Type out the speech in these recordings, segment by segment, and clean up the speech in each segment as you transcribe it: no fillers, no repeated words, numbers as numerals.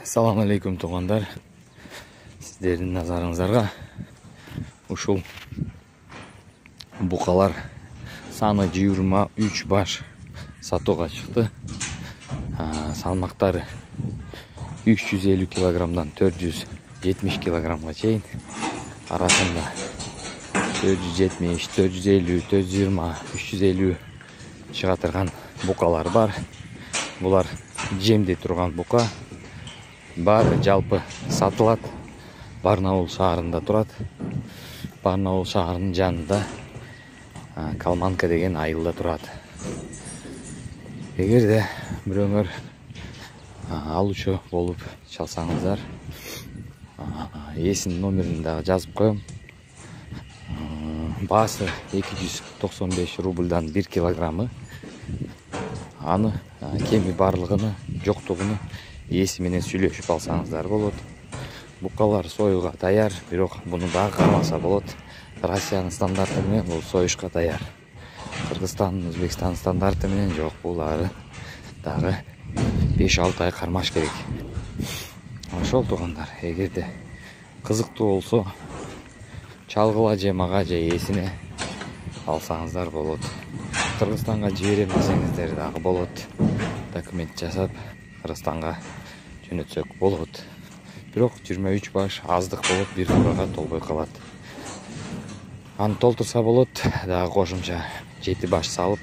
Assalamu alaikum туғандар. Сіздердің назарыңызға ушул букалар саны 23 баш сатуға шықты. Салмақтары 350 килограммдан 470 килограммға чейин. Арасында 470, 450, 420, 350 чыга турган букалар бар. Булар жемде турган бука. Бары жалпы сатылат. Барнауыл шаарында турат. Барнауыл шаарынын жанында Калманка деген айылда турат. Эгерде бирөөңөр алуучу болуп чалсаңыздар, эсинин номерин дагы жазып коем. Баасы 295 рубльдан 1 килограммы. Аны кеми барлыгыны, жоктугуну эси менен сүйлөшүп алсаңыздар болот. Букалар союга даяр, бирок буну дагы кармаса болот. Россиянын стандарты менен бул союшка даяр. Кыргызстан, Өзбекстан стандарты менен жок, булары дагы 5-6 ай кармаш керек. Ошол тугандар, эгерде кызыктуу болсо, чалгыла же мага же эсине алсаңыздар болот. Кыргызстанга жиберем десеңиздер дагы болот. Документ жасап Кыргызстанга жөнөтсөк болот. Бирок 23 баш аздык болуп, бир турага толбой калат. Аны толтурса болот, дагы кошумча 7 баш салып,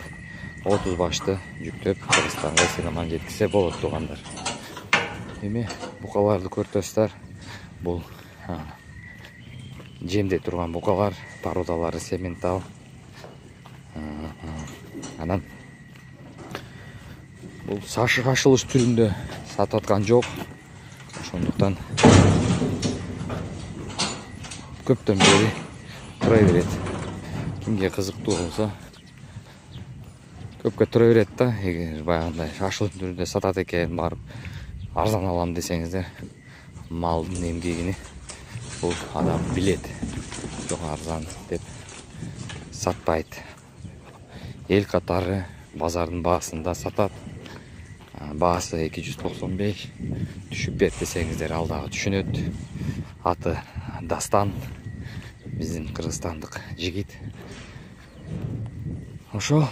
30 башты жүктөп Кыргызстанга сыйламан жеткизе болот тугандар. Эми букаларды көрсөтөсүздөр. Бул жемде турган букалар, породалары сементал. Анан бул сашылыш түрүндө сатып аткан жок. Ошондуктан көптөн бери тура берет. Кимге кызыктуу болсо көпкө тура берет да. Эгер баягындай шашылыш түрүндө сатат экен, барып арзан алам десеңиздер, малдын эмгегини бул адам билет. Жок, арзан деп сатпайт. Эл катары базардын баасында сатат. Баасы 295, түшүп бер десеңиздер ал дагы түшүнөт. Аты Дастан, биздин кыргызстандык жигит. Ошо